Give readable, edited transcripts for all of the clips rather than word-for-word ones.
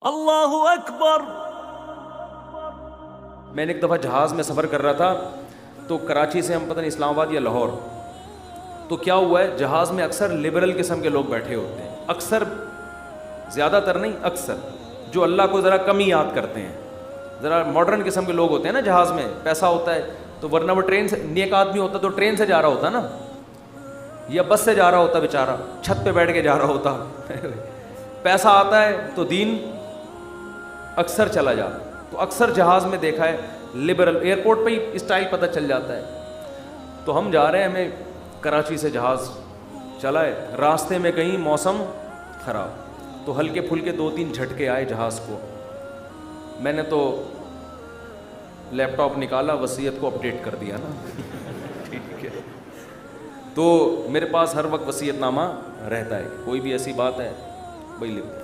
اللہ اکبر. میں نے ایک دفعہ جہاز میں سفر کر رہا تھا تو کراچی سے ہم پتہ نہیں اسلام آباد یا لاہور، تو کیا ہوا ہے جہاز میں اکثر لبرل قسم کے لوگ بیٹھے ہوتے ہیں، اکثر، زیادہ تر نہیں، اکثر جو اللہ کو ذرا کم ہی یاد کرتے ہیں، ذرا ماڈرن قسم کے لوگ ہوتے ہیں نا. جہاز میں پیسہ ہوتا ہے تو ورنہ وہ ٹرین سے، نیک آدمی ہوتا تو ٹرین سے جا رہا ہوتا نا، یا بس سے جا رہا ہوتا بیچارہ، چھت پہ بیٹھ کے جا رہا ہوتا. پیسہ آتا ہے تو دین اکثر چلا جاتا. تو اکثر جہاز میں دیکھا ہے لبرل، ایئرپورٹ پہ ہی اسٹائل پتہ چل جاتا ہے. تو ہم جا رہے ہیں، ہمیں کراچی سے جہاز چلا ہے، راستے میں کہیں موسم خراب، تو ہلکے پھلکے 2-3 جھٹکے آئے جہاز کو. میں نے تو لیپ ٹاپ نکالا، وصیت کو اپڈیٹ کر دیا نا. ٹھیک ہے، تو میرے پاس ہر وقت وصیت نامہ رہتا ہے، کوئی بھی ایسی بات ہے وہی لکھتا ہے.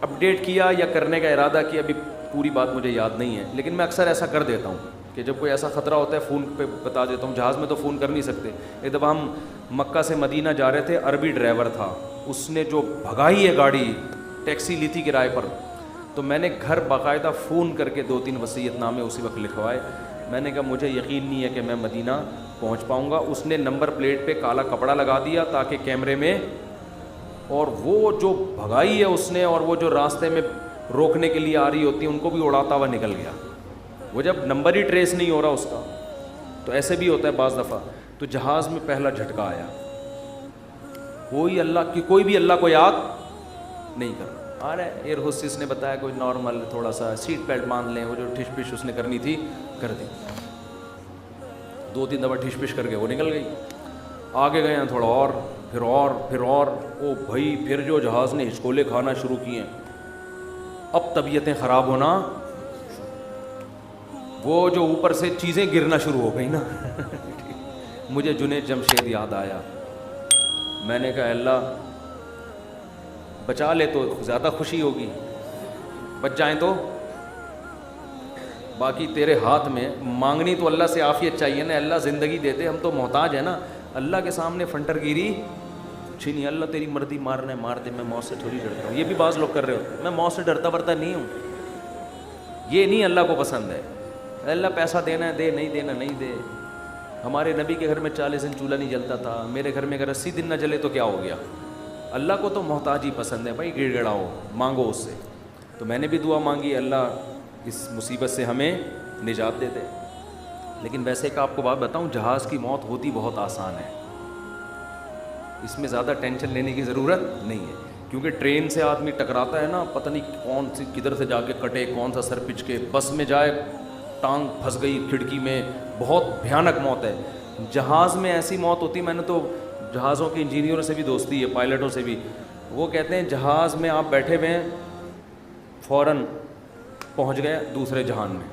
اپڈیٹ کیا یا کرنے کا ارادہ کیا، ابھی پوری بات مجھے یاد نہیں ہے، لیکن میں اکثر ایسا کر دیتا ہوں کہ جب کوئی ایسا خطرہ ہوتا ہے فون پہ بتا دیتا ہوں. جہاز میں تو فون کر نہیں سکتے. ایک دفعہ ہم مکہ سے مدینہ جا رہے تھے، عربی ڈرائیور تھا، اس نے جو بھگائی ہے گاڑی، ٹیکسی لی تھی کرائے پر، تو میں نے گھر باقاعدہ فون کر کے 2-3 وصیت نامے اسی وقت لکھوائے. میں نے کہا مجھے یقین نہیں ہے کہ میں مدینہ پہنچ پاؤں گا. اس نے نمبر پلیٹ پہ کالا کپڑا لگا دیا تاکہ کیمرے میں، اور وہ جو بھگائی ہے اس نے، اور وہ جو راستے میں روکنے کے لیے آ رہی ہوتی ہیں ان کو بھی اڑاتا ہوا نکل گیا. وہ جب نمبر ہی ٹریس نہیں ہو رہا اس کا، تو ایسے بھی ہوتا ہے بعض دفعہ. تو جہاز میں پہلا جھٹکا آیا، کوئی بھی اللہ کو یاد نہیں کر رہا. رہے ایئر ہوسٹس نے بتایا کوئی نارمل تھوڑا سا سیٹ بیلٹ باندھ لیں، وہ جو ٹھش پش اس نے کرنی تھی کر دی. 2-3 دفعہ ٹھش پش کر کے وہ نکل گئی. آگے گئے ہیں تھوڑا اور، پھر اور، پھر اور، او بھائی پھر جو جہاز نے ہچکولے کھانا شروع کیے ہیں، اب طبیعتیں خراب ہونا، وہ جو اوپر سے چیزیں گرنا شروع ہو گئی نا. مجھے جنید جمشید یاد آیا. میں نے کہا اللہ بچا لے تو زیادہ خوشی ہوگی، بچ جائیں تو باقی تیرے ہاتھ میں. مانگنی تو اللہ سے عافیت چاہیے نا، اللہ زندگی دیتے، ہم تو محتاج ہیں نا. اللہ کے سامنے فنٹر گیری اچھی نہیں. اللہ تیری مرضی، مارنا ہے مار دے، میں موت سے تھوڑی ڈرتا ہوں. یہ بھی بعض لوگ کر رہے ہوتے ہیں، میں موت سے ڈرتا ورتا نہیں ہوں. یہ نہیں اللہ کو پسند ہے. اللہ پیسہ دینا ہے دے، نہیں دینا نہیں دے. ہمارے نبی کے گھر میں 40 دن چولہا نہیں جلتا تھا، میرے گھر میں اگر 80 دن نہ جلے تو کیا ہو گیا. اللہ کو تو محتاج ہی پسند ہے بھائی. گڑ گڑاؤ، مانگو اس سے. تو میں نے بھی دعا مانگی، اللہ اس مصیبت سے ہمیں نجات دے دے. لیکن ویسے ایک آپ کو بات بتاؤں، جہاز کی موت ہوتی بہت آسان ہے، اس میں زیادہ ٹینشن لینے کی ضرورت نہیں ہے. کیونکہ ٹرین سے آدمی ٹکراتا ہے نا، پتہ نہیں کون سی کدھر سے جا کے کٹے، کون سا سر پچ کے. بس میں جائے ٹانگ پھنس گئی کھڑکی میں، بہت بھیانک موت ہے. جہاز میں ایسی موت ہوتی، میں نے تو جہازوں کے انجینئروں سے بھی دوستی ہے، پائلٹوں سے بھی. وہ کہتے ہیں جہاز میں آپ بیٹھے ہوئے ہیں، فوراً پہنچ گئے دوسرے جہان میں.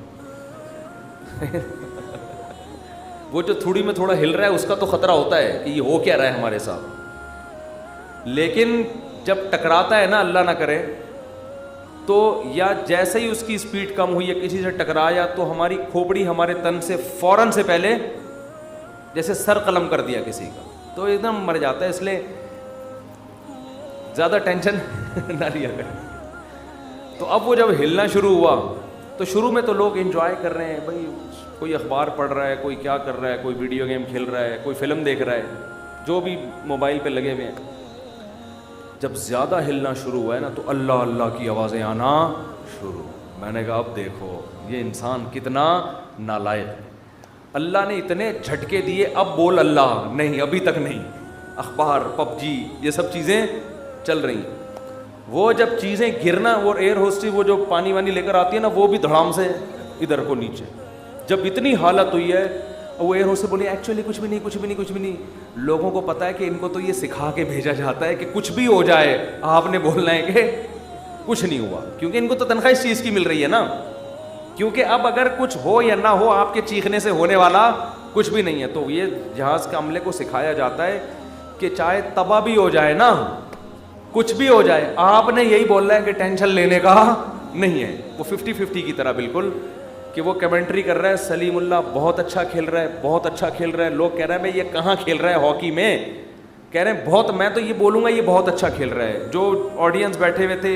وہ جو تھوڑی میں تھوڑا ہل رہا ہے اس کا تو خطرہ ہوتا ہے کہ یہ ہو کیا رہا ہے ہمارے ساتھ، لیکن جب ٹکراتا ہے نا، اللہ نہ کرے، تو یا جیسے ہی اس کی اسپیڈ کم ہوئی یا کسی سے ٹکرایا تو ہماری کھوپڑی ہمارے تن سے فوراً سے پہلے جیسے سر قلم کر دیا کسی کا، تو ایک دم مر جاتا ہے. اس لیے زیادہ ٹینشن نہ لیا کریں. تو اب وہ جب ہلنا شروع ہوا تو شروع میں تو لوگ انجوائے کر رہے ہیں بھائی، کوئی اخبار پڑھ رہا ہے، کوئی کیا کر رہا ہے، کوئی ویڈیو گیم کھیل رہا ہے، کوئی فلم دیکھ رہا ہے، جو بھی موبائل پہ لگے ہوئے ہیں. جب زیادہ ہلنا شروع ہوا ہے نا تو اللہ اللہ کی آوازیں آنا شروع. میں نے کہا اب دیکھو یہ انسان کتنا نالائق. اللہ نے اتنے جھٹکے دیے، اب بول اللہ نہیں، ابھی تک نہیں. اخبار، پب جی، یہ سب چیزیں چل رہی. وہ جب چیزیں گرنا، وہ ایئر ہوسٹس وہ جو پانی وانی لے کر آتی ہے نا، وہ بھی دھڑام سے ادھر کو نیچے. جب اتنی حالت ہوئی ہے، وہ ایئر ہوسٹس بولی ایکچولی کچھ بھی نہیں، کچھ بھی نہیں، کچھ بھی نہیں. لوگوں کو پتہ ہے کہ ان کو تو یہ سکھا کے بھیجا جاتا ہے کہ کچھ بھی ہو جائے آپ نے بولنا ہے کہ کچھ نہیں ہوا، کیونکہ ان کو تو تنخواہ اس چیز کی مل رہی ہے نا. کیونکہ اب اگر کچھ ہو یا نہ ہو، آپ کے چیخنے سے ہونے والا کچھ بھی نہیں ہے. تو یہ جہاز کے عملے کو سکھایا جاتا ہے کہ چاہے تباہ بھی ہو جائے نا، کچھ بھی ہو جائے، آپ نے یہی بولنا ہے کہ ٹینشن لینے کا نہیں ہے. وہ 50-50 کی طرح بالکل، کہ وہ کمنٹری کر رہا ہے سلیم اللہ بہت اچھا کھیل رہا ہے، بہت اچھا کھیل رہا ہے. لوگ کہہ رہے ہیں بھائی یہ کہاں کھیل رہا ہے ہاکی میں، کہہ رہے ہیں بہت، میں تو یہ بولوں گا یہ بہت اچھا کھیل رہا ہے. جو آڈینس بیٹھے ہوئے تھے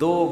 2